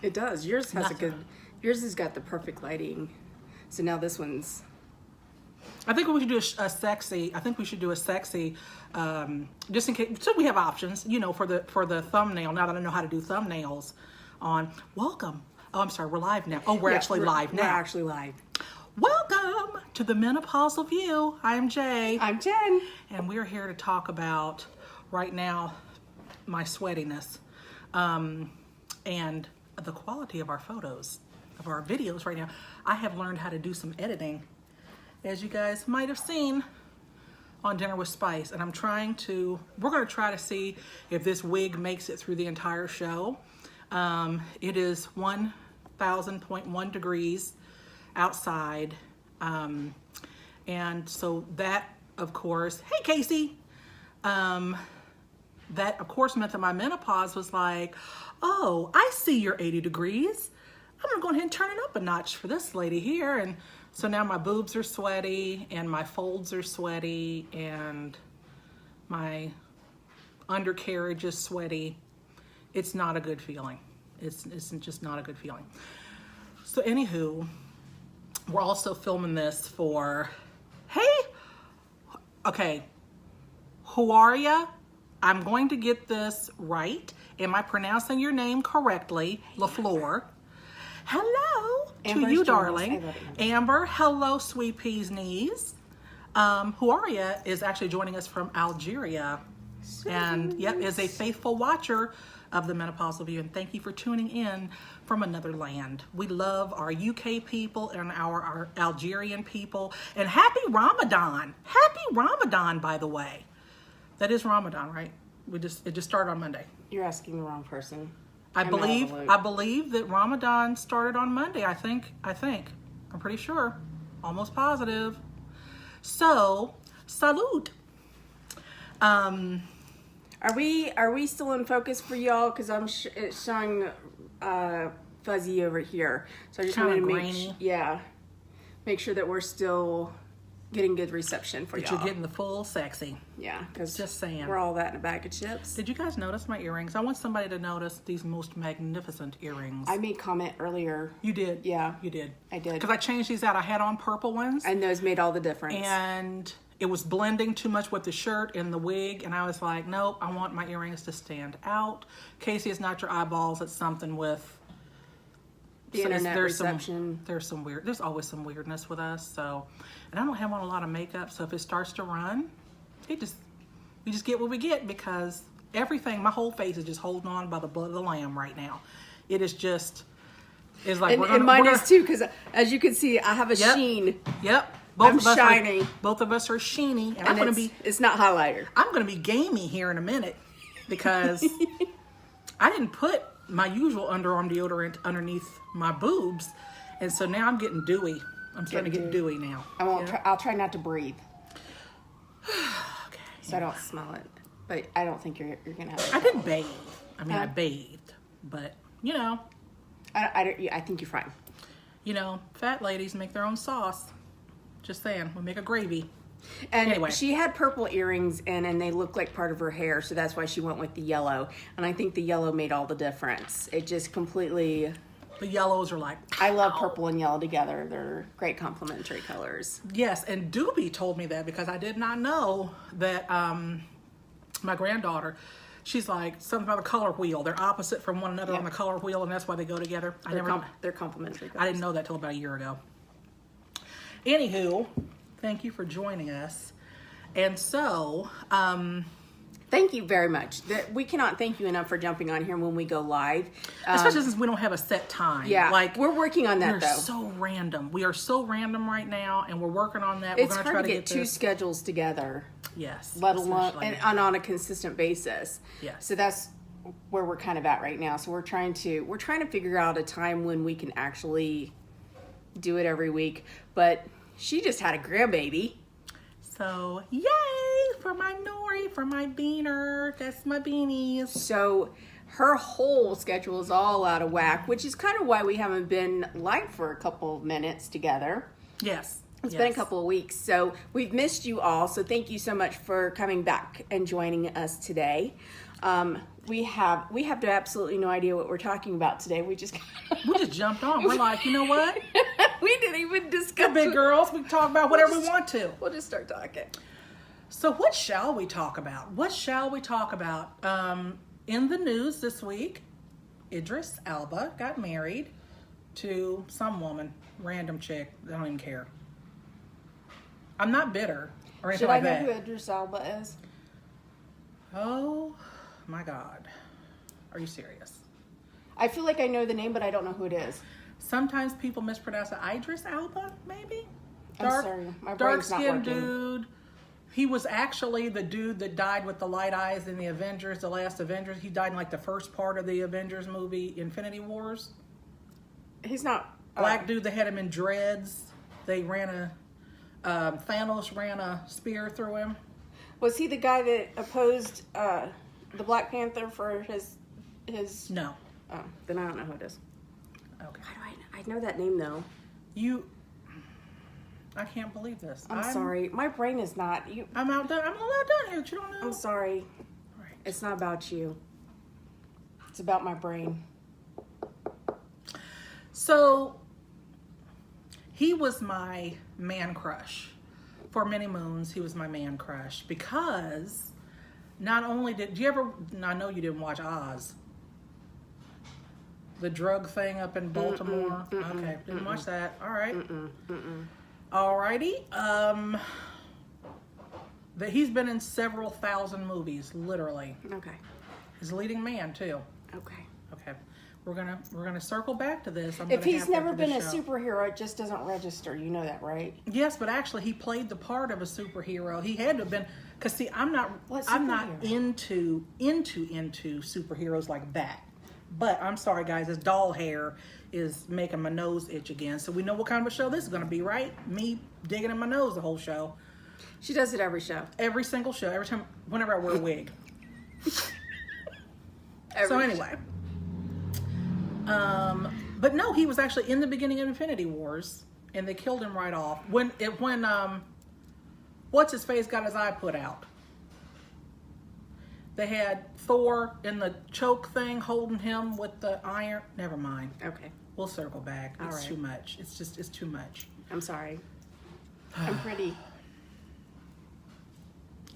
It does. Yours has Nothing. yours has got the perfect lighting. So now this one's. I think we should do a sexy. I think we should do a sexy, just in case. So we have options, for the thumbnail. Now that I know how to do thumbnails, on welcome. Oh, I'm sorry, we're live now. Oh, we're actually live now. We're actually live. Welcome to the Menopausal View. I'm Jay. I'm Jen. And we're here to talk about right now my sweatiness, and the quality of our photos, of our videos right now. I have learned how to do some editing, as you guys might have seen on Dinner with Spice, and we're going to try to see if this wig makes it through the entire show. It is 1,000.1 degrees outside, and so that, of course, hey Casey, that of course meant that my menopause was like, oh, I see you're 80 degrees. I'm gonna go ahead and turn it up a notch for this lady here. And so now my boobs are sweaty and my folds are sweaty and my undercarriage is sweaty. It's not a good feeling. It's just not a good feeling. So anywho, we're also filming this for, okay, who are ya? I'm going to get this right. Am I pronouncing your name correctly? LaFleur. Hello to you, darling. Amber, hello, sweet peas knees. Huaria is actually joining us from Algeria. And yep, is a faithful watcher of the Menopausal View. And thank you for tuning in from another land. We love our UK people and our Algerian people. And happy Ramadan. Happy Ramadan, by the way. That is Ramadan, right? It just started on Monday. You're asking the wrong person. I believe that Ramadan started on Monday. I think. I'm pretty sure. Almost positive. So, salud. Are we still in focus for y'all? Because it's showing fuzzy over here. So I just wanted to make sure that we're still getting good reception for y'all. You're getting the full sexy. Yeah, because just saying, we're all that in a bag of chips. Did you guys notice my earrings? I want somebody to notice these most magnificent earrings. I made comment earlier. You did? Yeah. You did. I did. Because I changed these out. I had on purple ones. And those made all the difference. And it was blending too much with the shirt and the wig. And I was like, nope, I want my earrings to stand out. Casey, it's not your eyeballs. It's something with the internet reception. There's always some weirdness with us. So, and I don't have on a lot of makeup. So if it starts to run, we just get what we get, because everything, my whole face is just holding on by the blood of the lamb right now. It is just, it's like, and mine is too, because as you can see, I have a sheen. Yep. I'm shiny. Both of us are sheeny. And it's not highlighter. I'm going to be gamey here in a minute, because I didn't put my usual underarm deodorant underneath my boobs. And so now I'm getting dewy. I'm starting to get dewy now. I'll try not to breathe. Okay. So I don't smell it. But I don't think you're going to have it. I didn't bathe. I mean, I bathed. But, I think you're fine. Fat ladies make their own sauce. Just saying. We make a gravy. And anyway, she had purple earrings in, and they look like part of her hair, so that's why she went with the yellow. And I think the yellow made all the difference. It just completely... The yellows are like... I love purple and yellow together. They're great complementary colors. Yes, and Doobie told me that, because I did not know that my granddaughter, she's like, something about the color wheel. They're opposite from one another on the color wheel, and that's why they go together. They're complementary colors. I didn't know that till about a year ago. Anywho, thank you for joining us. And so, thank you very much. We cannot thank you enough for jumping on here when we go live. Especially since we don't have a set time. Yeah, we're working on that, though. We're so random. We are so random right now, and we're working on that. It's hard to get two schedules together. Yes. Let alone, and on a consistent basis. Yes. So that's where we're kind of at right now. So we're trying to figure out a time when we can actually do it every week. But she just had a grandbaby. So, yay for my Nori, for my beaner. That's my beanies. So, her whole schedule is all out of whack, which is kind of why we haven't been live for a couple of minutes together. Yes. It's been a couple of weeks. So, we've missed you all. So, thank you so much for coming back and joining us today. We have absolutely no idea what we're talking about today. We just jumped on. We're like, you know what? we didn't even discuss. We're big girls. We can talk about whatever we want to. We'll just start talking. So what shall we talk about? What shall we talk about? In the news this week, Idris Elba got married to some woman, random chick. I don't even care. I'm not bitter or anything like that. Should I know who Idris Elba is? Oh my God. Are you serious? I feel like I know the name, but I don't know who it is. Sometimes people mispronounce it. Idris Elba, maybe? I'm sorry. My brain's not dark-skinned working. dude. He was actually the dude that died with the light eyes in the Avengers, the last Avengers. He died in like the first part of the Avengers movie, Infinity Wars. He's not... Black dude, they had him in dreads. They ran Thanos ran a spear through him. Was he the guy that opposed the Black Panther for his... No. Oh, then I don't know who it is. Okay. How do I know that name, though? I can't believe this. I'm sorry. My brain is not... I'm outdone. I'm all outdone here. You don't know. I'm sorry. Right. It's not about you. It's about my brain. So, he was my man crush. For many moons, he was my man crush. Because, not only did you ever... I know you didn't watch Oz. The drug thing up in Baltimore. Okay, didn't watch that. All right. Alrighty. That he's been in several thousand movies, literally. Okay. He's a leading man too. Okay. Okay. We're gonna circle back to this. If he's never been a superhero, it just doesn't register. You know that, right? Yes, but actually, he played the part of a superhero. He had to have been, cause see, I'm not into superheroes like that. But I'm sorry, guys, his doll hair is making my nose itch again. So we know what kind of a show this is going to be, right? Me digging in my nose the whole show. She does it every show. Every single show. Every time, whenever I wear a wig. So anyway. But no, he was actually in the beginning of Infinity Wars. And they killed him right off. When what's-his-face got his eye put out. They had Thor in the choke thing holding him with the iron. Never mind. Okay. We'll circle back. It's All right. too much. It's too much. I'm sorry. I'm pretty.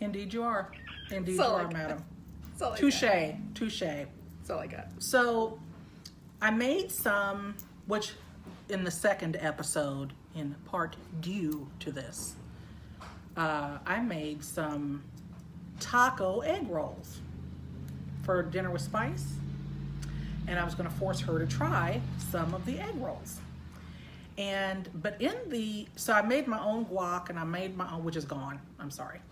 Indeed you are. Indeed So you are, like- madam. That's all I Touche. got. Touche. That's all I got. So I made some, which in the second episode, in part due to this, I made some taco egg rolls for dinner with spice, and I was going to force her to try some of the egg rolls. So I made my own guac, and I made my own, which is gone. I'm sorry.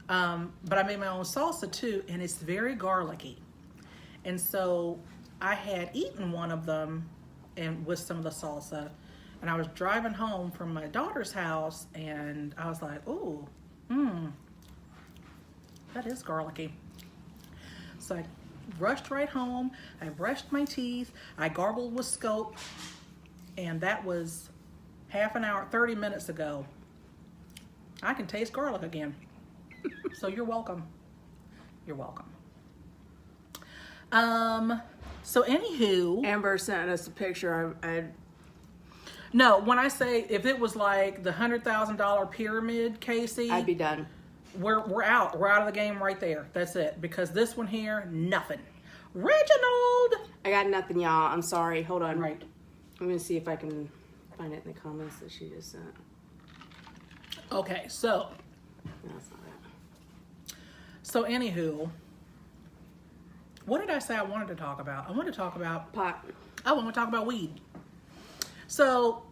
But I made my own salsa too, and it's very garlicky. And so I had eaten one of them and with some of the salsa, and I was driving home from my daughter's house, and I was like, ooh, that is garlicky. So I rushed right home. I brushed my teeth. I gargled with Scope. And that was half an hour, 30 minutes ago. I can taste garlic again. So you're welcome. You're welcome. So anywho. Amber sent us a picture. No, when I say if it was like the $100,000 pyramid, Casey. I'd be done. We're out. We're out of the game right there. That's it. Because this one here, nothing. Reginald! I got nothing, y'all. I'm sorry. Hold on. Right. I'm going to see if I can find it in the comments that she just sent. Okay, so. No, that's not it. So anywho, what did I say I wanted to talk about? I wanted to talk about Pot. I want to talk about weed. So,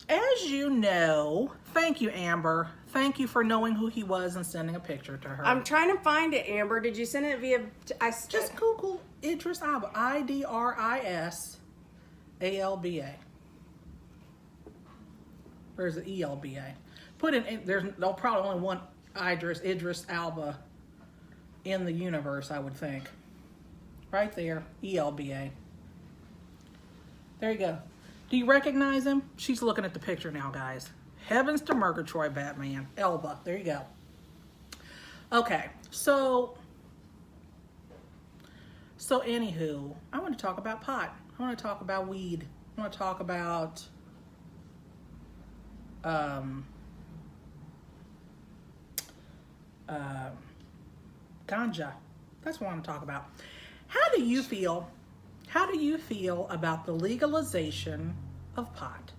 as you know, thank you, Amber. Thank you for knowing who he was and sending a picture to her. I'm trying to find it, Amber. Did you send it via... Just Google Idris Elba. IDRISALBA. Or is it ELBA? Put in, there's probably only one Idris Elba in the universe, I would think. Right there, ELBA. There you go. Do you recognize him? She's looking at the picture now, guys. Heavens to Murgatroyd, Batman. Elba. There you go. Okay, so So anywho, I want to talk about pot. I want to talk about weed. I want to talk about ganja. That's what I want to talk about. How do you feel? How do you feel about the legalization of pot?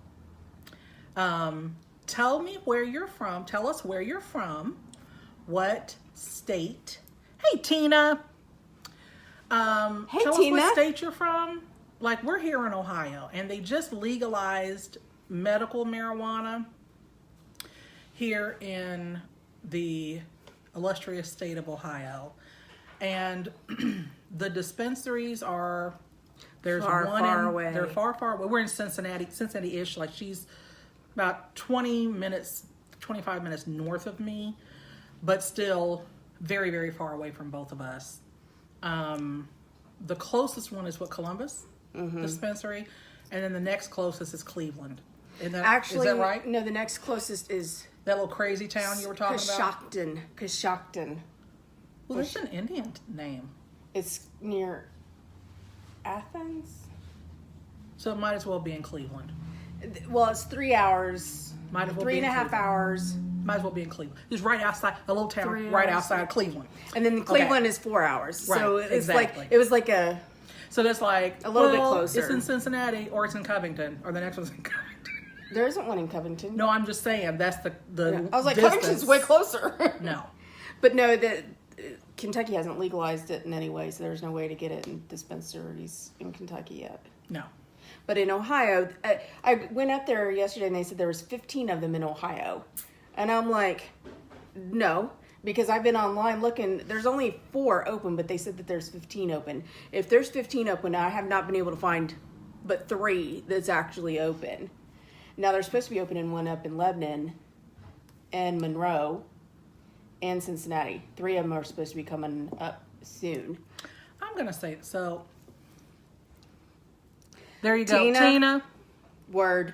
Tell me where you're from. Tell us where you're from. What state? Hey, Tina. Hey, tell Tina. us what state you're from. Like, we're here in Ohio, and they just legalized medical marijuana here in the illustrious state of Ohio. And the dispensaries are, there's far, one far in, away. They're far, far away. We're in Cincinnati-ish. Like, she's about 20 minutes, 25 minutes north of me, but still very, very far away from both of us. The closest one is Columbus dispensary, and then the next closest is Cleveland. Actually, is that right? No, the next closest is That little crazy town you were talking about? Coshocton. Well, that's an Indian name. It's near Athens. So it might as well be in Cleveland. Well, it's 3 hours. Might as well three be and in a half Cleveland. hours. Might as well be in Cleveland. It's right outside, a little town 3 right hours. outside Cleveland. And then Cleveland is 4 hours. Right, So it's exactly. like, it was like a, So that's like, A little bit well, closer. It's in Cincinnati or it's in Covington, or the next one's in Covington. there isn't one in Covington. No, I'm just saying that's the I was like, distance. Covington's way closer. No. But no, Kentucky hasn't legalized it in any way, so there's no way to get it in dispensaries in Kentucky yet. No. But in Ohio, I went up there yesterday and they said there was 15 of them in Ohio. And I'm like, no, because I've been online looking. There's only 4 open, but they said that there's 15 open. If there's 15 open, I have not been able to find but 3 that's actually open. Now, they're supposed to be opening one up in Lebanon and Monroe and Cincinnati. 3 of them are supposed to be coming up soon. I'm going to say it. So, there you go. Tina. Word.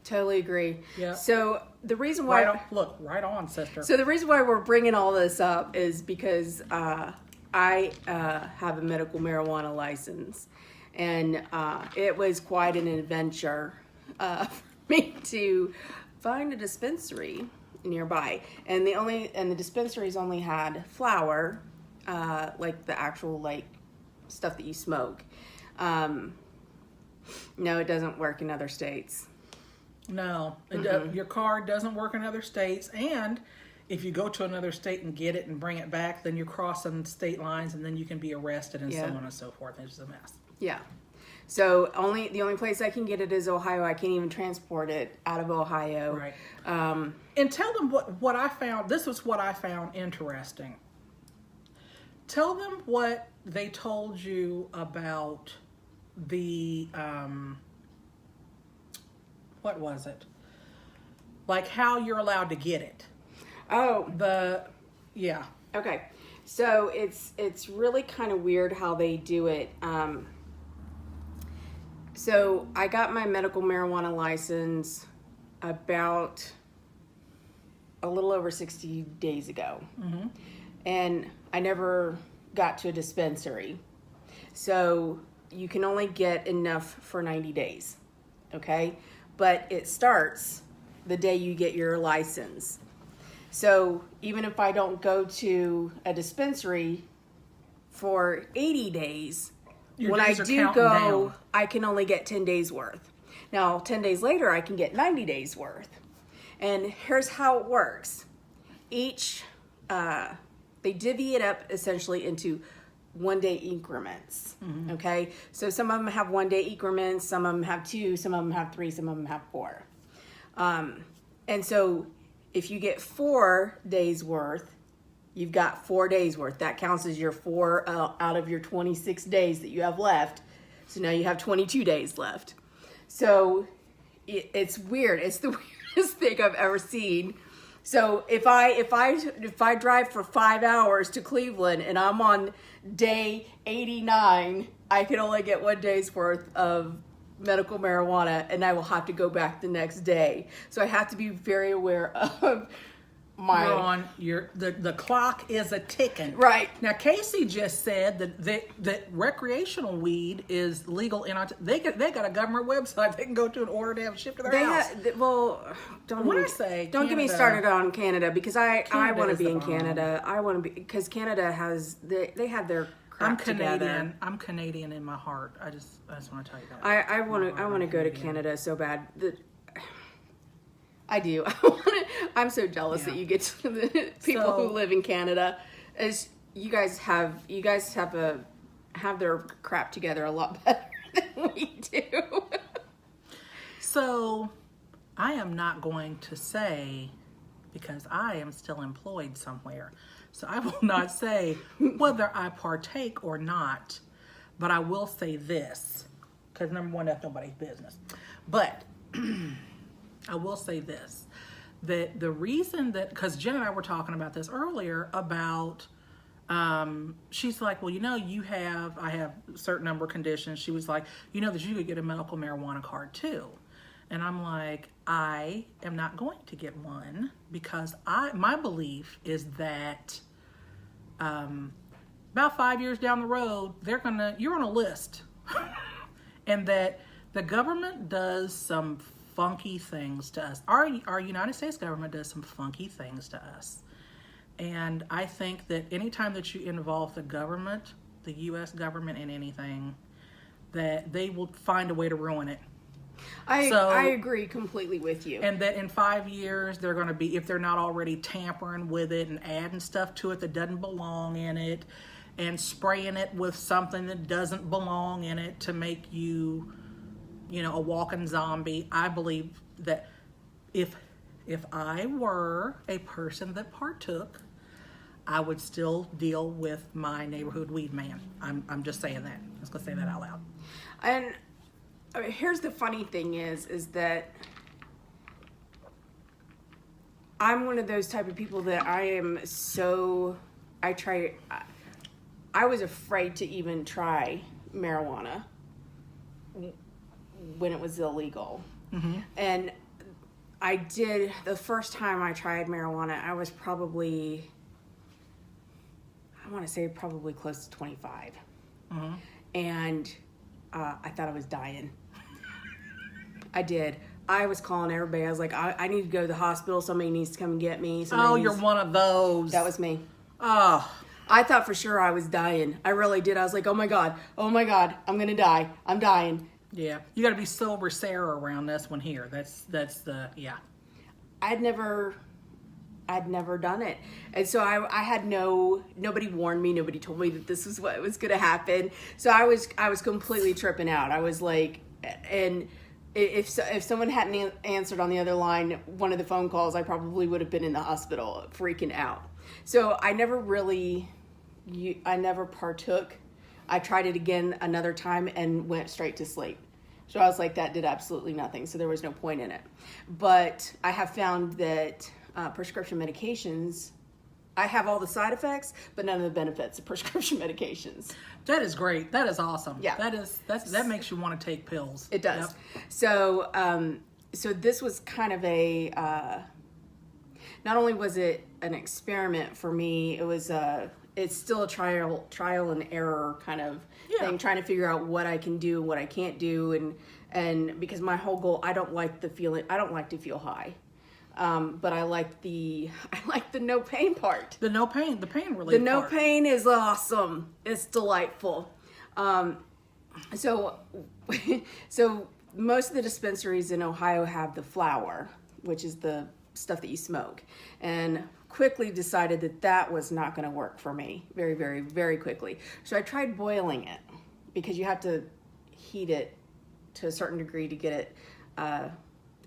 Totally agree. Yeah. So the reason why, Right on, sister. So the reason why we're bringing all this up is because I have a medical marijuana license, and it was quite an adventure for me to find a dispensary nearby, and the dispensaries only had flower, like the actual like stuff that you smoke. No, it doesn't work in other states. No, your card doesn't work in other states, and if you go to another state and get it and bring it back, then you're crossing state lines, and then you can be arrested and so on and so forth. It's just a mess. Yeah. So the only place I can get it is Ohio. I can't even transport it out of Ohio. Right. And tell them what I found. This was what I found interesting. Tell them what they told you about the what was it? Like how you're allowed to get it. Oh. Yeah. Okay. So it's really kind of weird how they do it. So I got my medical marijuana license about a little over 60 days ago. Mm-hmm. And I never got to a dispensary. So you can only get enough for 90 days. Okay? But it starts the day you get your license. So even if I don't go to a dispensary for 80 days, when I do go, down. I can only get 10 days worth. Now, 10 days later, I can get 90 days worth. And here's how it works. They divvy it up essentially into 1 day increments. Mm-hmm. Okay? So some of them have 1 day increments, some of them have 2, some of them have 3, some of them have 4. And so if you get 4 days worth, you've got 4 days worth. That counts as your 4 out of your 26 days that you have left. So now you have 22 days left. So it's weird. It's the weirdest thing I've ever seen. So if I drive for 5 hours to Cleveland and I'm on day 89, I can only get 1 day's worth of medical marijuana, and I will have to go back the next day. So I have to be very aware of my... You're on the clock is a ticking. Right. Now, Casey just said that recreational weed is legal in Ontario. They got a government website they can go to and order to have shipped to their house. Don't get me Canada, started on Canada, because I want to is be the in bomb. Canada. I want to be, because Canada has, they have their crap I'm Canadian. together. I'm Canadian in my heart. I just want to tell you that. I want to go to Canada so bad. I do. I'm so jealous that you get to the people who live in Canada. As you guys have their crap together a lot better than we do. So, I am not going to say, because I am still employed somewhere, so I will not say whether I partake or not, but I will say this, because number one, that's nobody's business. But I will say this, that the reason that, because Jen and I were talking about this earlier about, she's like, well, you know, I have a certain number of conditions. She was like, you know that you could get a medical marijuana card too. And I'm like, I am not going to get one, because my belief is that about 5 years down the road, you're on a list. And that the government does some funky things to us. Our United States government does some funky things to us. And I think that anytime that you involve the government, the U.S. government in anything, that they will find a way to ruin it. I agree completely with you. And that in 5 years, they're going to be, if they're not already tampering with it and adding stuff to it that doesn't belong in it, and spraying it with something that doesn't belong in it to make you, a walking zombie. I believe that if I were a person that partook, I would still deal with my neighborhood weed man. I'm just saying that. I'm just going to say that out loud. And here's the funny thing is that I'm one of those type of people that I was afraid to even try marijuana when it was illegal. Mm-hmm. And I did, the first time I tried marijuana, I was probably, I want to say probably close to 25. Mm-hmm. And I thought I was dying. I did. I was calling everybody. I was like, I need to go to the hospital. Somebody needs to come and get me. You're one of those. That was me. Oh. I thought for sure I was dying. I really did. I was like, oh my God, I'm going to die. I'm dying. Yeah. You got to be sober Sarah around this one here. That's the, yeah. I'd never done it. And so I had nobody warned me. Nobody told me that this was what was going to happen. So I was completely tripping out. I was like, and if someone hadn't answered on the other line, one of the phone calls, I probably would have been in the hospital freaking out. So I never partook. I tried it again another time and went straight to sleep. So I was like, that did absolutely nothing. So there was no point in it. But I have found that prescription medications, I have all the side effects, but none of the benefits of prescription medications. That is great. That is awesome. Yeah. That makes you want to take pills. It does. Yep. So this was kind of not only was it an experiment for me, it's still a trial and error kind of thing, trying to figure out what I can do and what I can't do, and because my whole goal, I don't like to feel high. But I like the no pain part. The pain relief. The no pain is awesome. It's delightful. So most of the dispensaries in Ohio have the flower, which is the stuff that you smoke, and quickly decided that was not going to work for me very, very, very quickly. So I tried boiling it, because you have to heat it to a certain degree to get it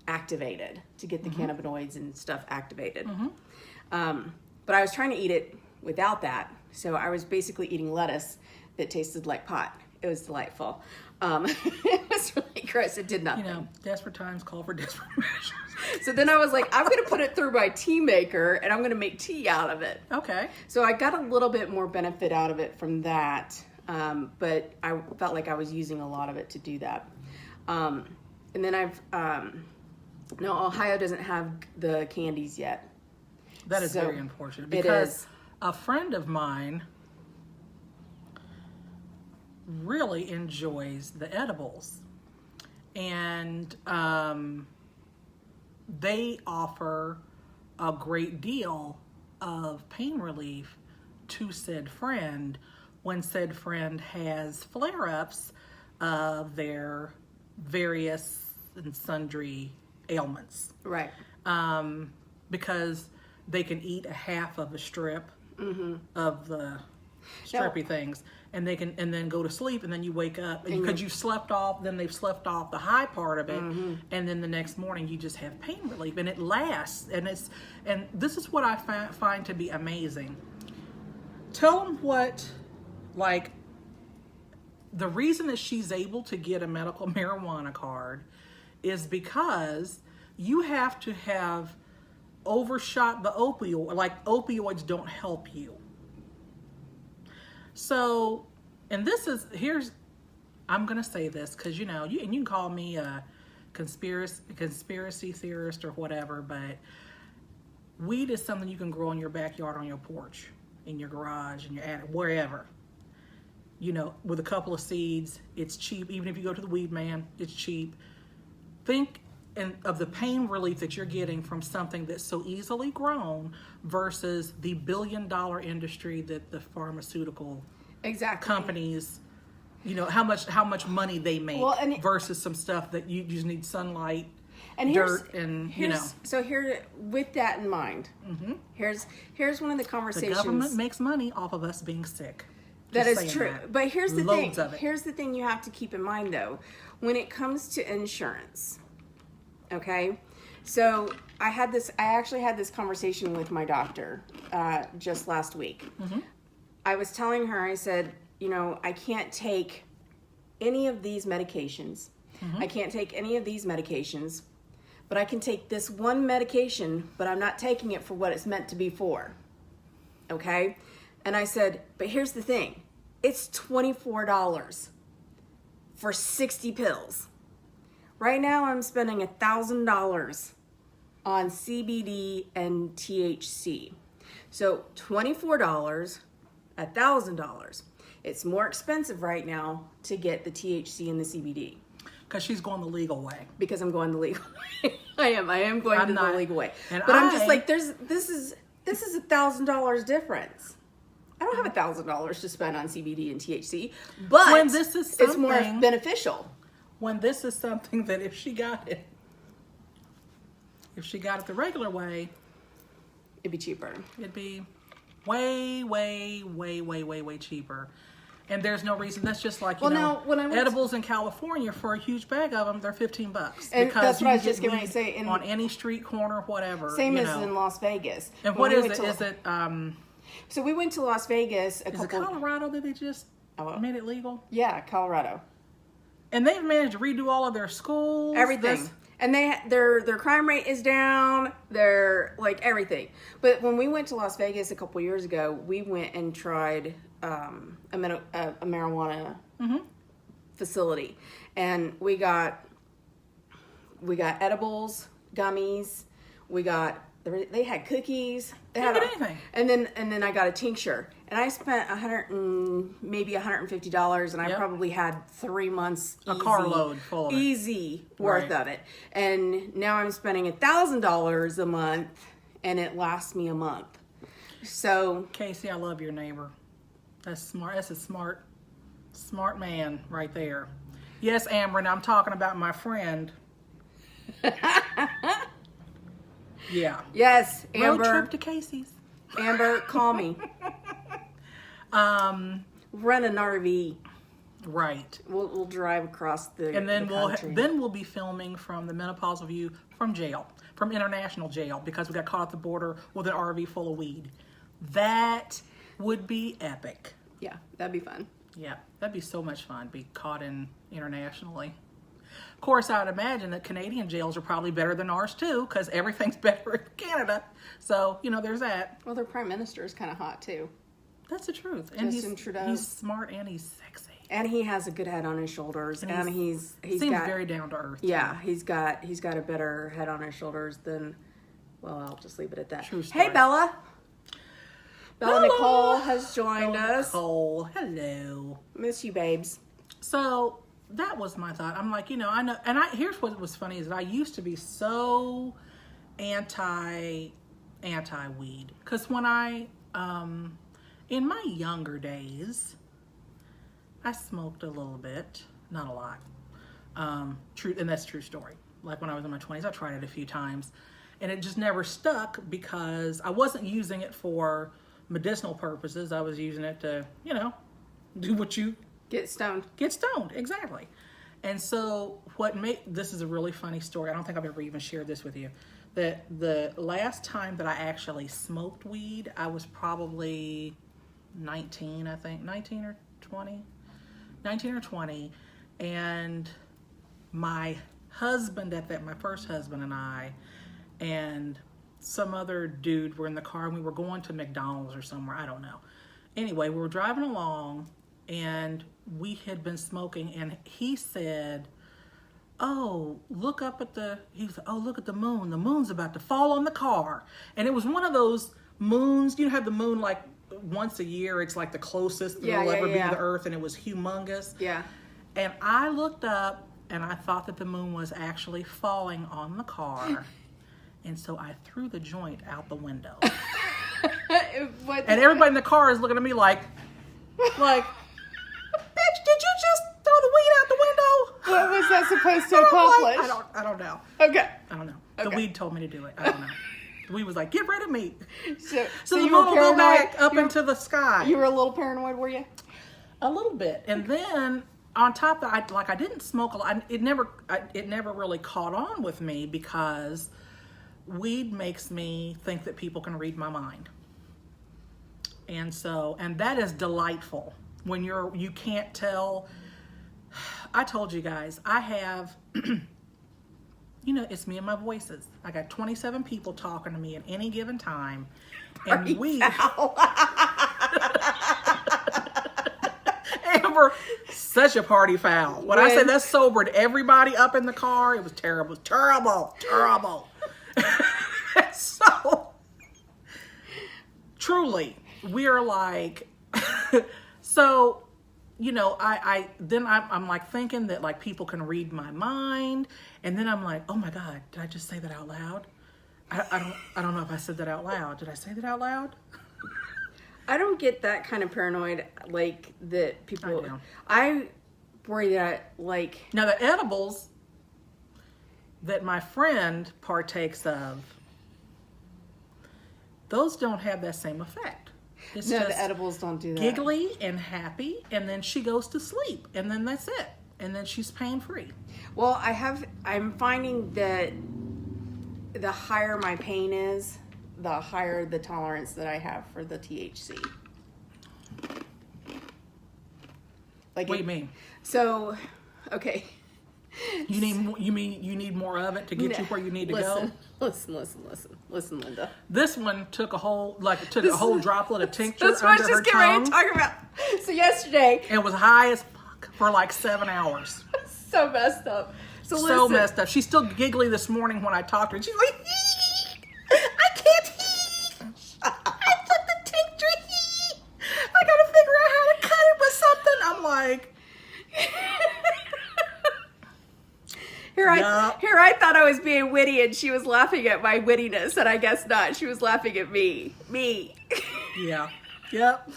activated, to get the cannabinoids and stuff activated. Mm-hmm. But I was trying to eat it without that. So I was basically eating lettuce that tasted like pot. It was delightful. It was really gross. It did nothing. Desperate times call for desperate measures. So then I was like, I'm going to put it through my tea maker and I'm going to make tea out of it. Okay. So I got a little bit more benefit out of it from that. But I felt like I was using a lot of it to do that. And then Ohio doesn't have the candies yet. That is very unfortunate because a friend of mine really enjoys the edibles, and they offer a great deal of pain relief to said friend when said friend has flare-ups of their various and sundry ailments. Right. Because they can eat a half of a strip of the strippy things, and they can, and then go to sleep, and then you wake up because you slept off. Then they've slept off the high part of it, and then the next morning you just have pain relief, and it lasts. And this is what I find to be amazing. Tell them what, like, the reason that she's able to get a medical marijuana card is because you have to have overshot the opioid. Like, opioids don't help you. So, and this is, I'm going to say this because, you know, you can call me a conspiracy theorist or whatever, but weed is something you can grow in your backyard, on your porch, in your garage, in your attic, wherever. You know, with a couple of seeds, it's cheap. Even if you go to the weed man, it's cheap. Think of the pain relief that you're getting from something that's so easily grown versus the billion-dollar industry that the pharmaceutical companies, you know, how much money they make versus some stuff that you just need sunlight and dirt and, you know. So here, with that in mind, here's one of the conversations. The government makes money off of us being sick. That is true. But here's the thing. Here's the thing you have to keep in mind, though. When it comes to insurance, okay? So I actually had this conversation with my doctor just last week. I was telling her, I said, you know, I can't take any of these medications. I can't take any of these medications, but I can take this one medication, but I'm not taking it for what it's meant to be for. Okay? And I said, but here's the thing. It's $24 for 60 pills. Right now I'm spending $1,000 on CBD and THC. So $24, $1,000. It's more expensive right now to get the THC and the CBD. Because she's going the legal way. Because I'm going the legal way. I am going the legal way. But I'm just like, this is $1,000 difference. I don't have $1,000 to spend on CBD and THC, but when this is it's more beneficial. When this is something that if she got it the regular way, it'd be cheaper. It'd be way, way, way, way, way, way cheaper. And there's no reason. That's just like, you know, edibles in California, for a huge bag of them, they're $15. And that's what I was just going to say. On any street corner, whatever. Same as in Las Vegas. And what is it? Is it... So we went to Las Vegas Is it Colorado that they just made it legal? Yeah, Colorado. And they've managed to redo all of their schools. Everything. And their crime rate is down. They're like everything. But when we went to Las Vegas a couple years ago, we went and tried a marijuana facility, and we got edibles, gummies. They had cookies. They had anything. And then I got a tincture, and I spent maybe $150, and I probably had 3 months a carload full of easy worth of it. And now I'm spending $1,000 a month, and it lasts me a month. So Casey, I love your neighbor. That's smart. That's a smart man right there. Yes, Amber, I'm talking about my friend. Yeah. Yes, Amber. Road trip to Casey's. Amber, call me. Rent an RV. Right. We'll drive across the and then country. We'll be filming from the Menopausal View from jail, from international jail, because we got caught at the border with an RV full of weed. That would be epic. Yeah, that'd be fun. Yeah, that'd be so much fun. Be caught in internationally. Of course, I would imagine that Canadian jails are probably better than ours too, because everything's better in Canada. So, you know, there's that. Well, their prime minister is kind of hot too. That's the truth. And Justin Trudeau. He's smart and he's sexy. And he has a good head on his shoulders. And he seems very down to earth. Yeah, he's got a better head on his shoulders than Well, I'll just leave it at that. True story. Hey, Bella. Bella Nicole has joined us. Nicole, hello. Miss you, babes. So that was my thought. I'm like, I know, and here's what was funny is that I used to be so anti weed, because when I in my younger days, I smoked a little bit, not a lot. True, and that's a true story. Like when I was in my 20s, I tried it a few times, and it just never stuck because I wasn't using it for medicinal purposes. I was using it to, do what you Get stoned. Get stoned, exactly. And so this is a really funny story. I don't think I've ever even shared this with you. That the last time that I actually smoked weed, I was probably 19, I think, 19 or 20. And my husband my first husband and I, and some other dude were in the car, and we were going to McDonald's or somewhere, I don't know. Anyway, we were driving along, and we had been smoking, and he said, look at the moon. The moon's about to fall on the car. And it was one of those moons, have the moon like once a year. It's like the closest that it'll ever be to the earth, and it was humongous. Yeah. And I looked up, and I thought that the moon was actually falling on the car. And so I threw the joint out the window. And everybody in the car is looking at me like, bitch, did you just throw the weed out the window? What was that supposed to accomplish? I don't know. Okay. I don't know. The weed told me to do it. I don't know. The weed was like, get rid of me. So the moon will go back up into the sky. You were a little paranoid, were you? A little bit. And then on top of that, I didn't smoke a lot. It never really caught on with me because weed makes me think that people can read my mind. And that is delightful when you can't tell. I told you guys, I have, it's me and my voices. I got 27 people talking to me at any given time. And Amber, such a party foul. When I say that sobered everybody up in the car, it was terrible. Terrible. So, truly, we are like, so, I'm like thinking that like people can read my mind. And then I'm like, oh my God, did I just say that out loud? I don't know if I said that out loud. Did I say that out loud? I don't get that kind of paranoid, like that people, I worry that like. Now the edibles that my friend partakes of, those don't have that same effect. It's no, just the edibles don't do that. Giggly and happy, and then she goes to sleep, and then that's it. And then she's pain-free. Well, I'm finding that the higher my pain is, the higher the tolerance that I have for the THC. Like, what do you mean? So, okay. You need more of it to get you where you need to go? Listen, Linda. This one took a whole droplet of tincture That's what under I was her just getting ready to tongue. talk about. So yesterday. And was high as fuck for like 7 hours. So messed up. So messed up. She's still giggly this morning when I talked to her. And she's like, I can't. I took the tincture. I gotta figure out how to cut it with something. I'm like. Here I thought I was being witty, and she was laughing at my wittiness, and I guess not. She was laughing at me. Yeah. Yep.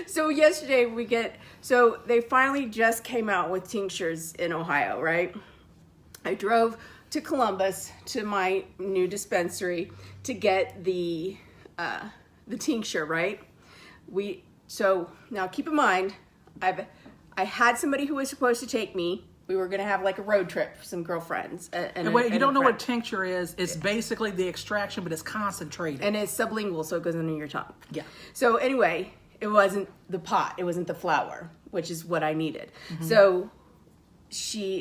So yesterday so they finally just came out with tinctures in Ohio, right? I drove to Columbus to my new dispensary to get the tincture, right? So now keep in mind, I had somebody who was supposed to take me. We were going to have like a road trip, some girlfriends. And wait, you don't know what tincture is? It's basically the extraction, but it's concentrated. And it's sublingual, so it goes under your tongue. Yeah. So anyway, it wasn't the pot. It wasn't the flour, which is what I needed. Mm-hmm. So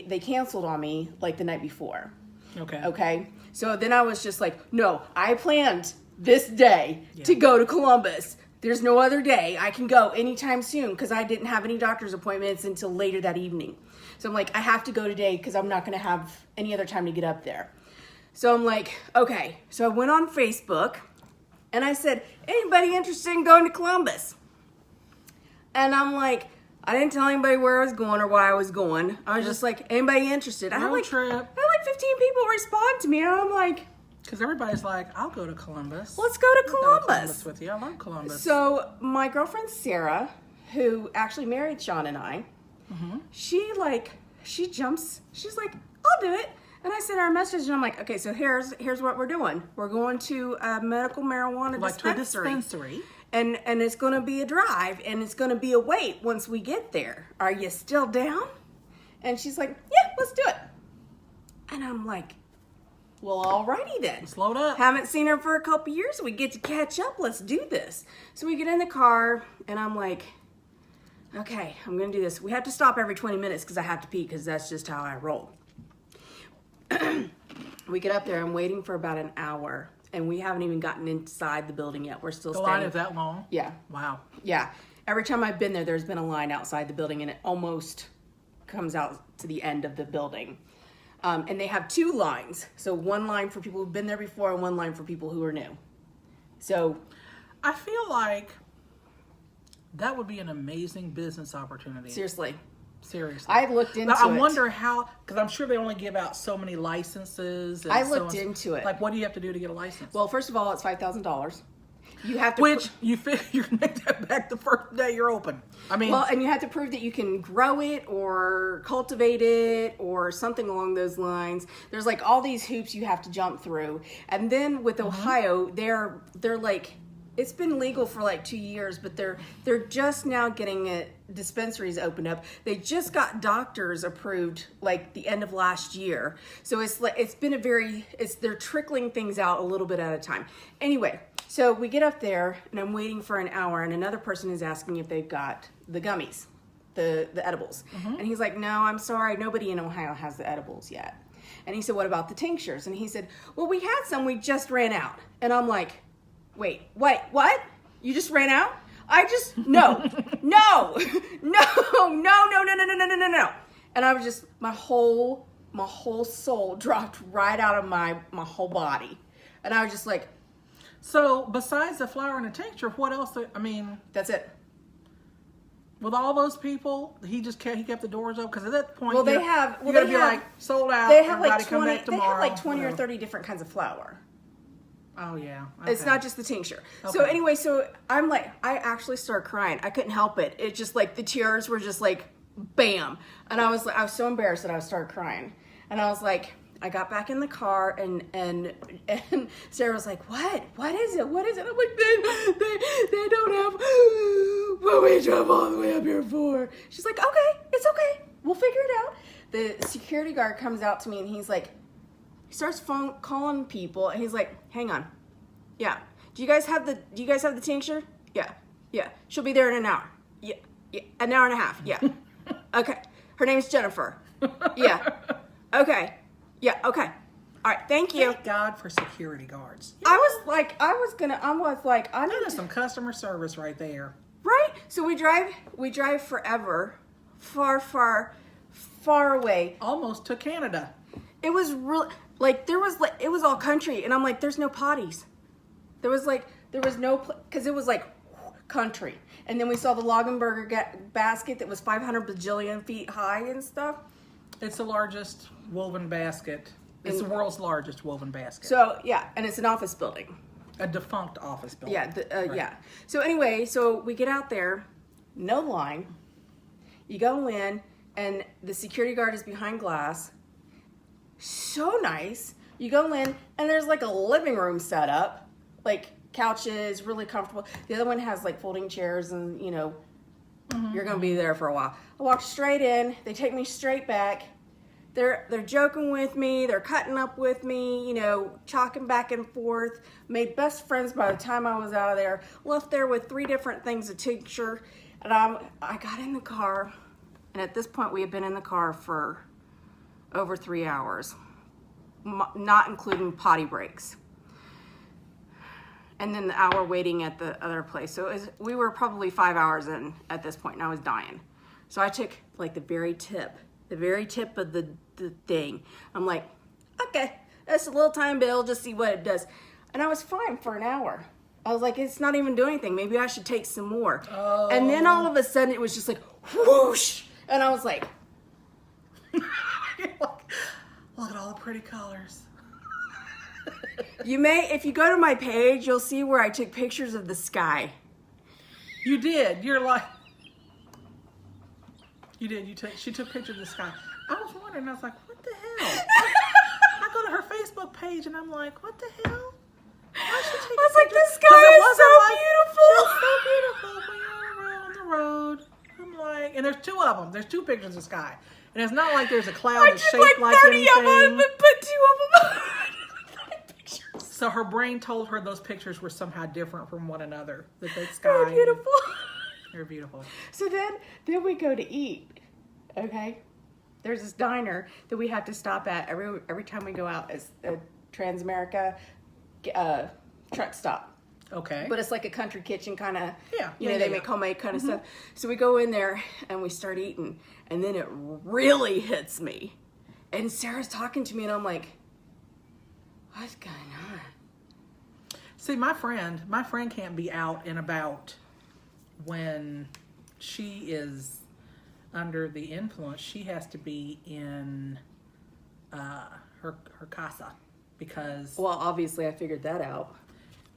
they canceled on me like the night before. Okay. So then I was just like, no, I planned this day to go to Columbus. There's no other day I can go anytime soon because I didn't have any doctor's appointments until later that evening. So I'm like, I have to go today because I'm not going to have any other time to get up there. So I'm like, okay. So I went on Facebook and I said, anybody interested in going to Columbus? And I'm like, I didn't tell anybody where I was going or why I was going. I was just like, anybody interested? I had like 15 people respond to me, and I'm like, because everybody's like, I'll go to Columbus. Let's go to Columbus. With you. I love Columbus. So my girlfriend Sarah, who actually married Sean and I, she's like, I'll do it. And I sent her a message, and I'm like, okay, so here's what we're doing. We're going to a medical marijuana dispensary. And it's going to be a drive, and it's going to be a wait once we get there. Are you still down? And she's like, yeah, let's do it. And I'm like, well, alrighty then. Let's load up. Haven't seen her for a couple years. We get to catch up. Let's do this. So we get in the car, and I'm like, okay, I'm going to do this. We have to stop every 20 minutes because I have to pee, because that's just how I roll. We get up there. I'm waiting for about an hour. And we haven't even gotten inside the building yet. We're still the staying. line is that long? Yeah. Wow. Yeah. Every time I've been there, there's been a line outside the building, and it almost comes out to the end of the building. And they have 2 lines. So one line for people who've been there before and one line for people who are new. So I feel like that would be an amazing business opportunity. seriously. I looked into now, I it. wonder how, because I'm sure they only give out so many licenses. And I looked into it. Like, what do you have to do to get a license? Well, first of all, it's $5,000. You have to Which you figure you can make that back the first day you're open. I mean, well, and you have to prove that you can grow it or cultivate it or something along those lines. There's like all these hoops you have to jump through. And then with Ohio, they're like, it's been legal for like 2 years, but they're just now getting it, dispensaries opened up. They just got doctors approved like the end of last year. So it's like they're trickling things out a little bit at a time. Anyway, so we get up there and I'm waiting for an hour, and another person is asking if they've got the gummies, the edibles. And he's like, no, I'm sorry, nobody in Ohio has the edibles yet. And he said, what about the tinctures? And he said, well, we had some, we just ran out. And I'm like, wait, what? You just ran out? No. And I was just, my whole soul dropped right out of my whole body. And I was just like. So besides the flower and the tincture, what else? I mean. That's it. With all those people, he kept the doors open, because at that point, you gotta be like sold out. They have like 20. Come back tomorrow, they have like 20 or 30 different kinds of flour. Oh yeah, okay. It's not just the tincture. Okay. So anyway, so I'm like, I actually started crying. I couldn't help it. It just like the tears were just like, bam, and I was so embarrassed that I started crying, and I was like, I got back in the car, and Sarah was like, what is it? I'm like, they don't have what we drove all the way up here for. She's like, okay, it's okay, we'll figure it out. The security guard comes out to me, and he's like, he starts calling people, and he's like, hang on, yeah, do you guys have the tincture? Yeah, she'll be there in an hour. Yeah, an hour and a half. Yeah. Okay, her name's Jennifer. Yeah. Okay. Yeah, okay. All right, thank you. Thank God for security guards. I was like, I That is some customer service right there. Right? So we drive forever, far away. Almost to Canada. It was real, like, it was all country, and I'm like, there's no potties. There was no, because it was like country. And then we saw the Logenberger basket that was 500 bajillion feet high and stuff. It's the largest woven basket. It's the world's largest woven basket. So, yeah, and it's an office building. A defunct office building. Yeah, Right. yeah. So anyway, so we get out there, no line. You go in, and the security guard is behind glass. So nice. You go in, and there's like a living room set up, like couches, really comfortable. The other one has like folding chairs, and you're gonna be there for a while. I walk straight in. They take me straight back. They're joking with me. They're cutting up with me. Chalking back and forth. Made best friends by the time I was out of there. Left there with 3 different things of tincture, and I got in the car. And at this point, we had been in the car for over 3 hours, not including potty breaks. And then the hour waiting at the other place. So we were probably 5 hours in at this point, and I was dying. So I took like the very tip of the thing. I'm like, okay, That's a little time, but it'll just see what it does. And I was fine for an hour. I was like, it's not even doing anything. Maybe I should take some more. Oh. And then all of a sudden it was just like, whoosh. And I was like, look at all the pretty colors. if you go to my page, you'll see where I took pictures of the sky. You did. You're like, you did. She took pictures of the sky. I was wondering. I was like, what the hell? I go to her Facebook page and I'm like, what the hell? Why is she taking I was like, pictures? the sky is so Beautiful. When you're on the road. I'm like, and there's two of them. There's two pictures of the sky. And it's not like there's a cloud that's shaped like 30 anything. of them, but put 2 of them. So her brain told her those pictures were somehow different from one another. That the sky. They're beautiful. They're beautiful. So then we go to eat. Okay. There's this diner that we have to stop at every time we go out. It's a Transamerica truck stop. Okay. But it's like a country kitchen kind of, Yeah. they make homemade kind of stuff. So we go in there and we start eating, and then it really hits me. And Sarah's talking to me, and I'm like, what's going on? See, my friend can't be out and about when she is under the influence. She has to be in her casa because. Well, obviously I figured that out.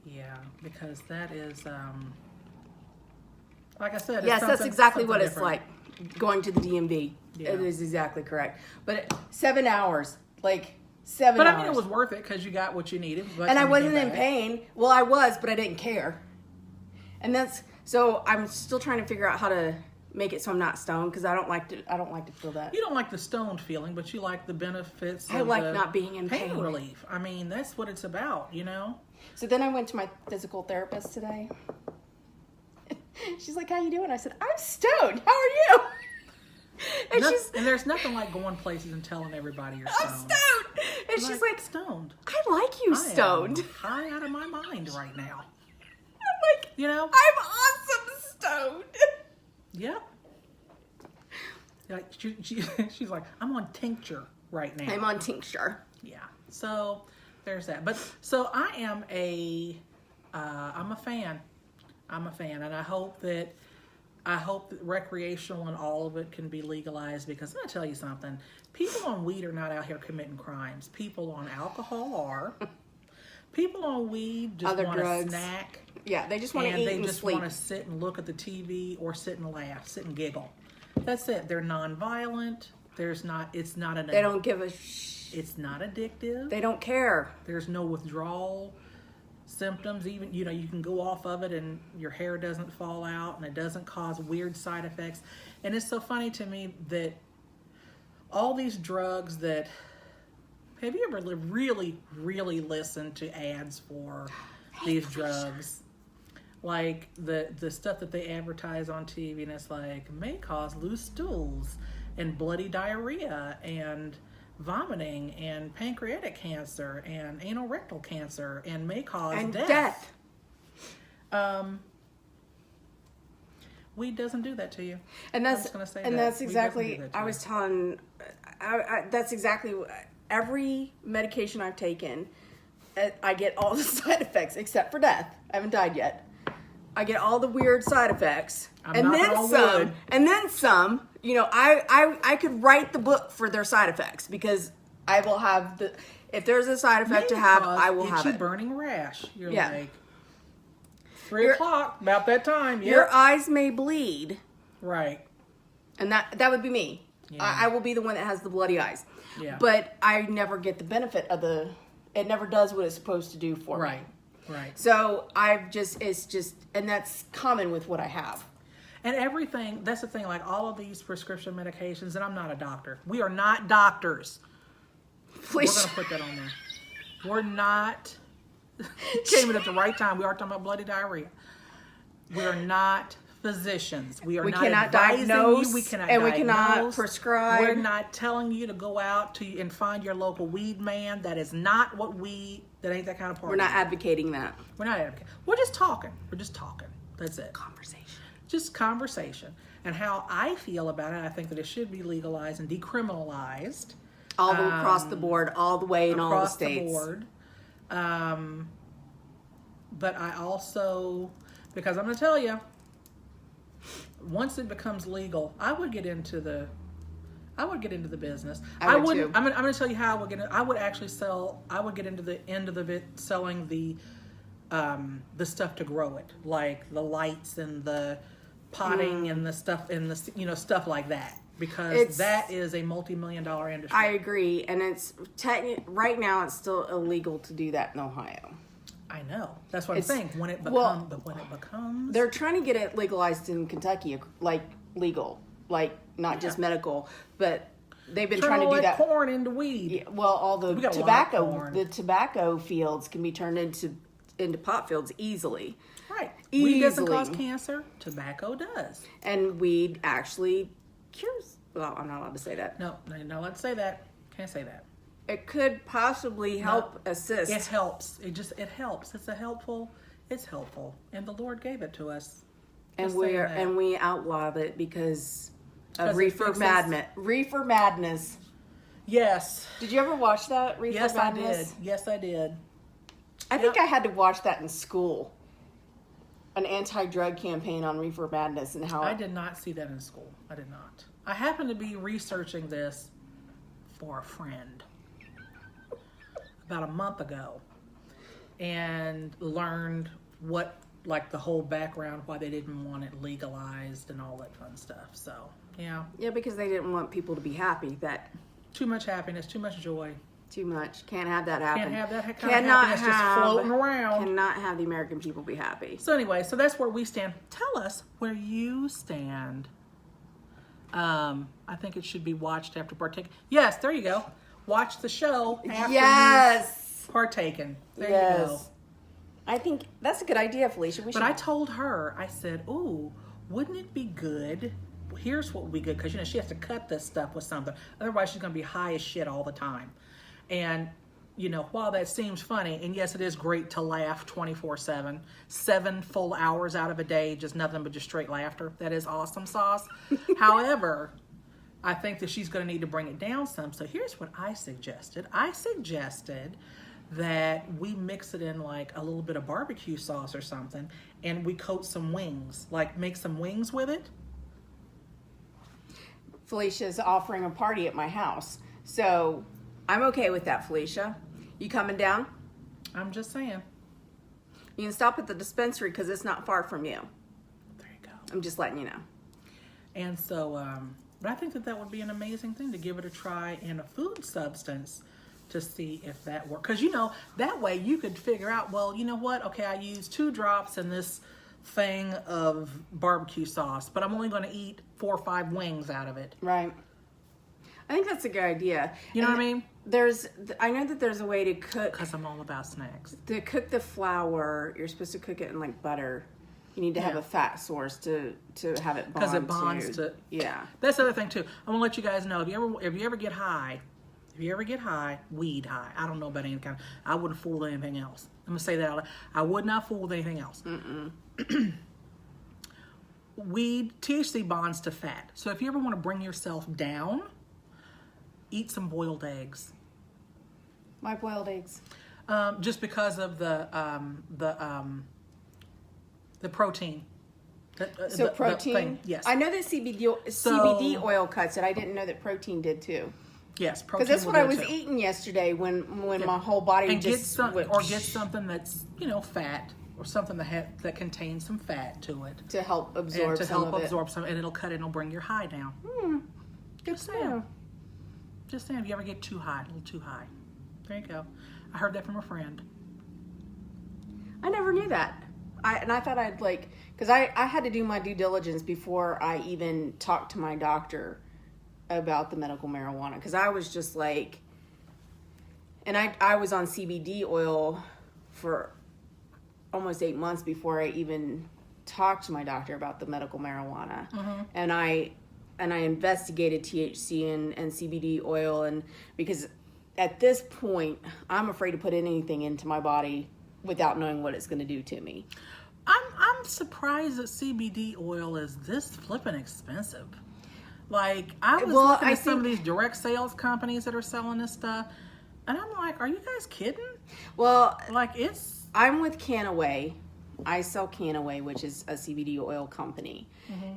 Yeah, because that is, like I said, Yes, that's exactly what it's different. like going to the DMV. Yeah. It is exactly correct. But 7 hours, like 7 But hours. I mean, it was worth it because you got what you needed. And I wasn't in pain. Well, I was, but I didn't care. And so I'm still trying to figure out how to make it so I'm not stoned, because I don't like to feel that. You don't like the stoned feeling, but you like the benefits. I of like the not being in pain. relief. I mean, that's what it's about, you know. So then I went to my physical therapist today. She's like, "How you doing?" I said, "I'm stoned. How are you?" And And there's nothing like going places and telling everybody you're stoned. "I'm stoned." And she's like, stoned. "I like you stoned." I'm high out of my mind right now. I'm like, You know? I'm awesome stoned. Yep. Like she's like, I'm on tincture right now. I'm on tincture. Yeah. So there's that. But so I am I'm a fan. I'm a fan, and I hope that recreational and all of it can be legalized, because I'm gonna tell you something. People on weed are not out here committing crimes. People on alcohol are. People on weed just Other want to drugs. snack. Yeah, they just want to eat They and just sleep. want to sit and look at the TV or sit and laugh, sit and giggle. That's it. They're non-violent. It's not They don't give a it's not addictive. They don't care. There's no withdrawal symptoms. Even, you can go off of it and your hair doesn't fall out and it doesn't cause weird side effects. And it's so funny to me that all these drugs that, have you ever really, really listened to ads for these drugs? Like the stuff that they advertise on TV, and it's like, may cause loose stools and bloody diarrhea and vomiting and pancreatic cancer and anal rectal cancer and may cause death. Weed doesn't do that to you. And I'm just gonna say that. that's Weed exactly. doesn't do that to I you. was telling. That's exactly every medication I've taken. I get all the side effects except for death. I haven't died yet. I get all the weird side effects, and then some, and then some. I could write the book for their side effects, because I will have if there's a side effect to have, I will have it. Burning rash. You're Yeah. like 3 o'clock, about that time. Your Yep. eyes may bleed, Right. and that would be me. Yeah. I will be the one that has the bloody eyes. Yeah. But I never get the benefit of it never does what it's supposed to do for me. Right. Right. So and that's common with what I have. And everything, that's the thing, like all of these prescription medications, and I'm not a doctor. We are not doctors. Please. We're going to put that on there. We're not, came in at the right time. We are talking about bloody diarrhea. We are not physicians. We cannot advising diagnose, you. We cannot and we diagnose. cannot prescribe. We're not telling you to go out and find your local weed man. That is not what that ain't that kind of party. We're not advocating that. We're not advocating. We're just talking. That's it. Conversation. Just conversation. And how I feel about it, I think that it should be legalized and decriminalized. all the across the board, all the way in all the states. Across the board. But I also, because I'm going to tell you, once it becomes legal, I would get into the business. I would too. I'm going to tell you how I would get in. I would actually get into the end of it, selling the stuff to grow it, like the lights and the potting and the stuff and the stuff like that, because that is a multi-million-dollar industry. I agree, and it's right now it's still illegal to do that in Ohio. I know. That's what I'm saying. When it becomes, they're trying to get it legalized in Kentucky, like legal, like not just medical, but they've been trying to do that. Corn into weed. Yeah, well, all the tobacco fields can be turned into pot fields easily. Right. Weed doesn't cause cancer. Tobacco does. And weed actually cures. Well, I'm not allowed to say that. No, you're not allowed to say that. Can't say that. It could possibly help assist. It helps. It helps. It's helpful. And the Lord gave it to us. And we outlawed it because of reefer madness. Yes. Did you ever watch that? Reefer Madness? Yes, I did. I think I had to watch that in school. An anti-drug campaign on reefer madness and how I did not see that in school. I did not. I happened to be researching this for a friend about a month ago and learned the whole background, why they didn't want it legalized and all that fun stuff. So, yeah. Yeah, because they didn't want people to be happy. That too much happiness, too much joy. Too much. Can't have that happen. Can't have that kind of happiness just floating around. Cannot have the American people be happy. So anyway, that's where we stand. Tell us where you stand. I think it should be watched after partaking. Yes, there you go. Watch the show after you've partaken. There you go. I think that's a good idea, Felicia. But I told her, I said, ooh, wouldn't it be good? Here's what would be good, because she has to cut this stuff with something. Otherwise, she's going to be high as shit all the time. And, while that seems funny, and yes, it is great to laugh 24/7, 7 full hours out of a day, just nothing but just straight laughter. That is awesome sauce. However, I think that she's going to need to bring it down some. So here's what I suggested. I suggested that we mix it in like a little bit of barbecue sauce or something, and we coat some wings, like make some wings with it. Felicia's offering a party at my house, so I'm okay with that, Felicia. You coming down? I'm just saying. You can stop at the dispensary because it's not far from you. There you go. I'm just letting you know. And so, but I think that would be an amazing thing to give it a try in a food substance to see if that works. Because, that way you could figure out, well, you know what? Okay, I used 2 drops in this thing of barbecue sauce, but I'm only going to eat 4 or 5 wings out of it. Right. I think that's a good idea. You know what I mean? I know that there's a way to cook. Because I'm all about snacks. To cook the flour, you're supposed to cook it in like butter. You need to have a fat source to have it bond. Because it bonds to. Yeah. That's the other thing too. I'm gonna let you guys know, if you ever get high, weed high. I don't know about any kind. I wouldn't fool with anything else. I'm gonna say that. I would not fool with anything else. Weed, THC bonds to fat. So if you ever want to bring yourself down, eat some boiled eggs. Why boiled eggs? Just because of the protein. Protein? Yes. I know that CBD oil cuts it. I didn't know that protein did too. Yes, protein. Because that's what I was eating yesterday when my whole body get something that's fat, or something that contains some fat to it to help absorb some, and it'll cut it and it'll bring your high down. Good to know. Just saying, if you ever get too high, a little too high. There you go. I heard that from a friend. I never knew that. I thought I'd because I had to do my due diligence before I even talked to my doctor about the medical marijuana. Because I was just and I was on CBD oil for almost 8 months before I even talked to my doctor about the medical marijuana. And I investigated THC and CBD oil, and because at this point I'm afraid to put anything into my body without knowing what it's going to do to me. I'm surprised that CBD oil is this flippin' expensive. Like, I was looking at some of these direct sales companies that are selling this stuff, and I'm like, are you guys kidding? Well, like, I'm with Canaway. I sell Canaway, which is a CBD oil company.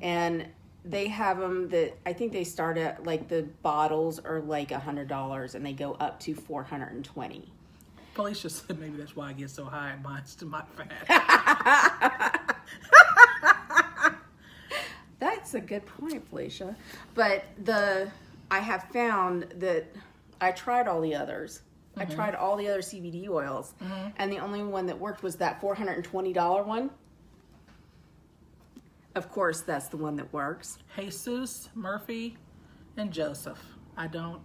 And they have them that I think they start at, like, the bottles are like $100 and they go up to $420. Felicia said maybe that's why I get so high and binds to my fat. That's a good point, Felicia. But I have found that I tried all the others. I tried all the other CBD oils, and the only one that worked was that $420 one. Of course, that's the one that works. Jesus, Murphy, and Joseph. I don't.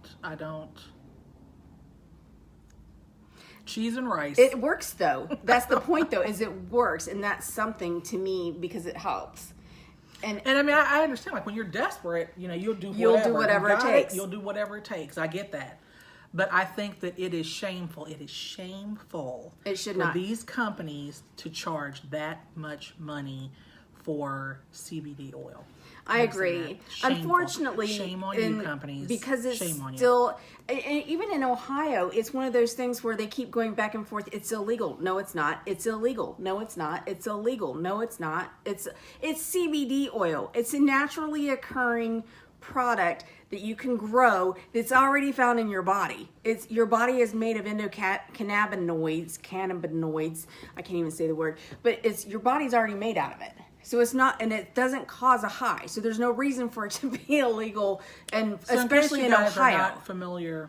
Cheese and rice. It works, though. That's the point, though, is it works, and that's something to me because it helps. And I mean, I understand. Like, when you're desperate, you know, you'll do whatever it takes. You'll do whatever it takes. I get that. But I think that it is shameful. It is shameful. It should for not. These companies to charge that much money for CBD oil. I agree. Unfortunately, shame on you companies. Because it's still, even in Ohio, it's one of those things where they keep going back and forth. It's illegal. No, it's not. It's illegal. No, it's not. It's illegal. No, it's not. It's CBD oil. It's a naturally occurring product that you can grow that's already found in your body. Your body is made of cannabinoids. I can't even say the word, but your body's already made out of it. So it's not, and it doesn't cause a high. So there's no reason for it to be illegal, and so especially in Ohio. Not familiar,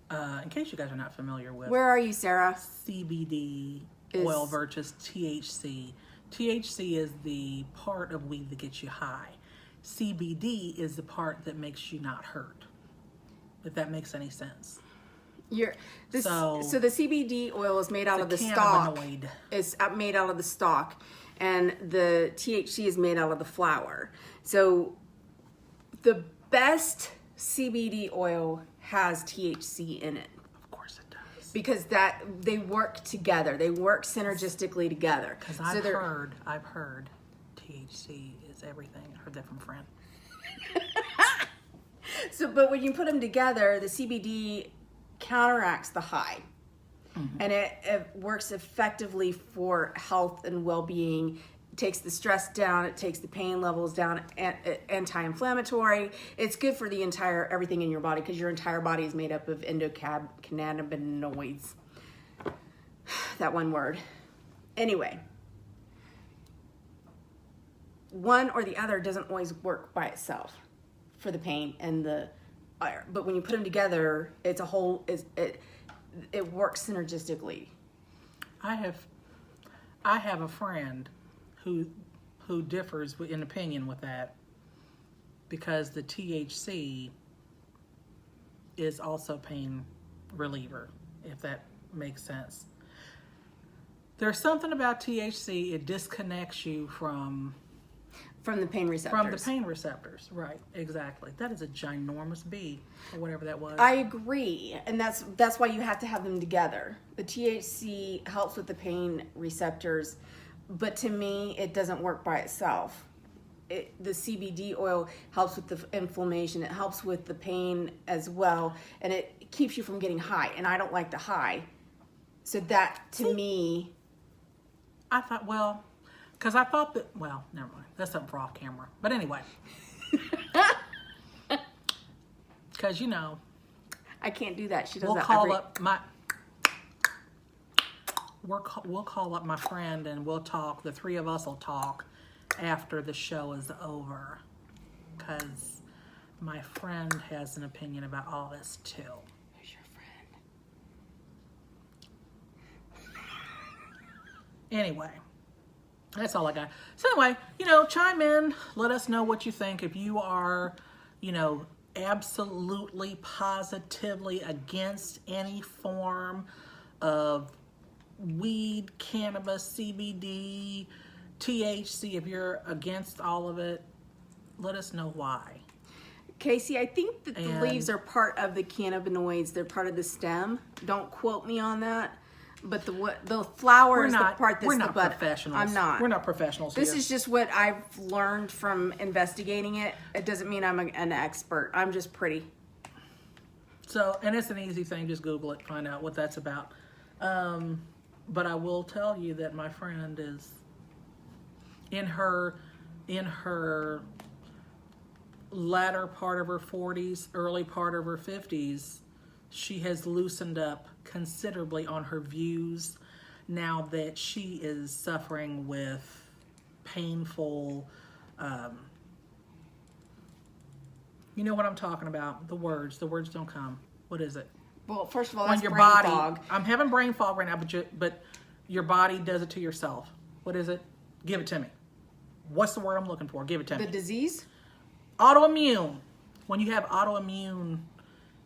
in case you guys are not familiar with, where are you, Sarah? CBD oil versus THC. THC is the part of weed that gets you high. CBD is the part that makes you not hurt. If that makes any sense. So the CBD oil is made out of the stalk. It's made out of the stalk. And the THC is made out of the flower. So the best CBD oil has THC in it. Of course it does. Because they work together. They work synergistically together. Because I've heard THC is everything. I heard that from a friend. But when you put them together, the CBD counteracts the high. And it works effectively for health and well-being. It takes the stress down. It takes the pain levels down. Anti-inflammatory. It's good for everything in your body because your entire body is made up of endocannabinoids. That one word. Anyway, one or the other doesn't always work by itself for the pain and but when you put them together, it's a whole. It works synergistically. I have a friend who differs in opinion with that because the THC is also pain reliever, if that makes sense. There's something about THC, it disconnects you from the pain receptors. From the pain receptors, right, exactly. That is a ginormous bee, or whatever that was. I agree, and that's why you have to have them together. The THC helps with the pain receptors, but to me, it doesn't work by itself. The CBD oil helps with the inflammation. It helps with the pain as well, and it keeps you from getting high, and I don't like the high. So that, to me... I thought, because I thought that, never mind. That's something for off camera. But anyway. Because, I can't do that. She does we'll that call up my... We'll call up my friend and we'll talk. The three of us will talk after the show is over. Because my friend has an opinion about all this, too. Who's your friend? Anyway. That's all I got. So anyway, chime in. Let us know what you think. If you are, absolutely, positively against any form of weed, cannabis, CBD, THC, if you're against all of it, let us know why. Casey, I think that the leaves are part of the cannabinoids. They're part of the stem. Don't quote me on that. But the flour is the part that's we're the not butter. professionals. I'm not. We're not professionals This here. is just what I've learned from investigating it. It doesn't mean I'm an expert. I'm just pretty. So, and it's an easy thing. Just Google it, find out what that's about. But I will tell you that my friend is in her latter part of her 40s, early part of her 50s. She has loosened up considerably on her views now that she is suffering with painful, you know what I'm talking about. The words don't come. What is it? Well, first of all, On that's your brain body. fog. I'm having brain fog right now, but your body does it to yourself. What is it? Give it to me. What's the word I'm looking for? Give it to The me. disease? Autoimmune. When you have autoimmune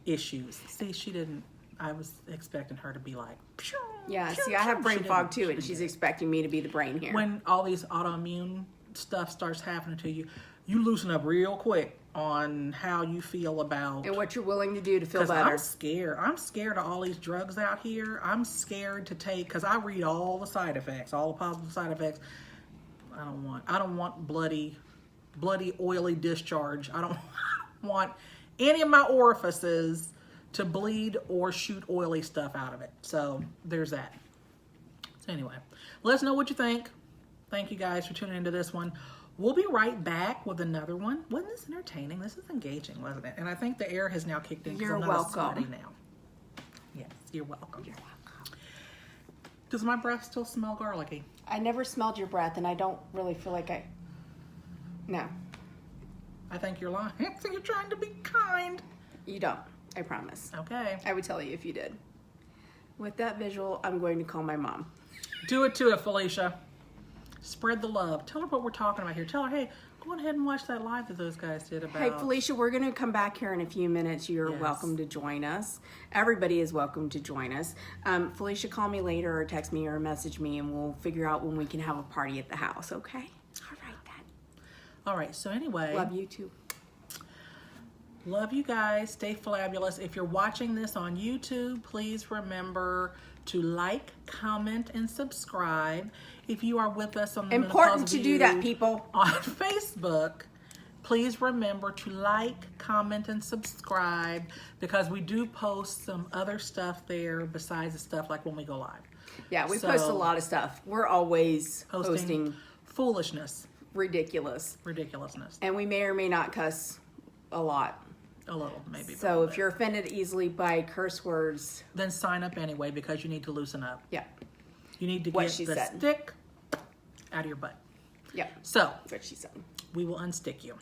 issues. See, she didn't. I was expecting her to be like. Pew, Yeah, pew, see, I have pew. brain She fog didn't. too, and she's expecting me to be the brain here. When all these autoimmune stuff starts happening to you, you loosen up real quick on how you feel about. And what you're willing to do to feel 'Cause better. I'm scared. I'm scared of all these drugs out here. I'm scared to take, because I read all the side effects, all the possible side effects. I don't want bloody, oily discharge. I don't want any of my orifices to bleed or shoot oily stuff out of it. So there's that. So anyway, let us know what you think. Thank you guys for tuning into this one. We'll be right back with another one. Wasn't this entertaining? This is engaging, wasn't it? And I think the air has now kicked in. 'Cause You're I'm not as welcome. sweaty now. Yes, you're welcome. You're welcome. Does my breath still smell garlicky? I never smelled your breath, and I don't really feel like I. No, I think you're lying. I think you're trying to be kind. you don't. I promise. Okay. I would tell you if you did. With that visual, I'm going to call my mom. Do it to it, Felicia. Spread the love. Tell her what we're talking about here. Tell her, hey, go ahead and watch that live that those guys did about. Hey, Felicia, we're going to come back here in a few minutes. You're Yes. welcome to join us. Everybody is welcome to join us. Felicia, call me later or text me or message me, and we'll figure out when we can have a party at the house, okay? All right, then. All right, so anyway. Love you, too. Love you guys. Stay flabulous. If you're watching this on YouTube, please remember to like, comment, and subscribe. If you are with us on the Important Menopause to do View that, people. on Facebook, please remember to like, comment, and subscribe, because we do post some other stuff there besides the stuff like when we go live. Yeah, we post a So, lot of stuff. We're always posting foolishness, ridiculousness. ridiculousness. And we may or may not cuss a lot. A little, maybe. but a So little if bit. you're offended easily by curse words, Then sign up anyway, because you need to loosen up. yeah, You need to What get she the said. stick out of your butt. yeah, So that's what she said. we will unstick you.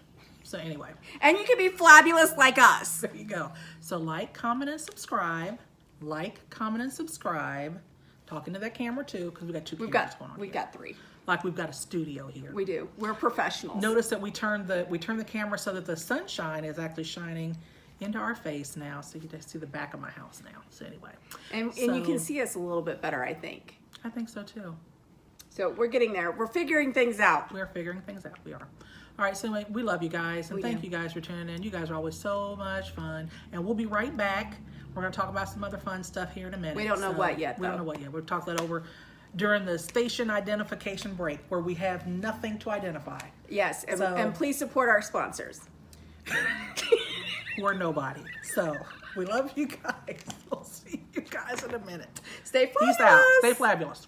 So anyway, And you can be flabulous like us. there you go. So like, comment, and subscribe. Like, comment, and subscribe. Talking to that camera too, because we got two cameras going on. We've here. got 3. Like we've got a studio here. We do. We're professionals. Notice that we turn the camera so that the sunshine is actually shining into our face now, so you just see the back of my house now. So anyway, And you can see us a little bit better, I think. I think so too. So we're getting there. We're figuring things out. We're figuring things out. We are. All right, so anyway, we love you guys, and We thank do. you guys for tuning in. You guys are always so much fun, and we'll be right back. We're going to talk about some other fun stuff here in a minute. We don't know what yet, We don't though. know what yet. We'll talk that over during the station identification break, where we have nothing to identify. Yes, and, So- and please support our sponsors. We're nobody. So we love you guys. We'll see you guys in a minute. Stay fabulous. Peace out. Stay flabulous.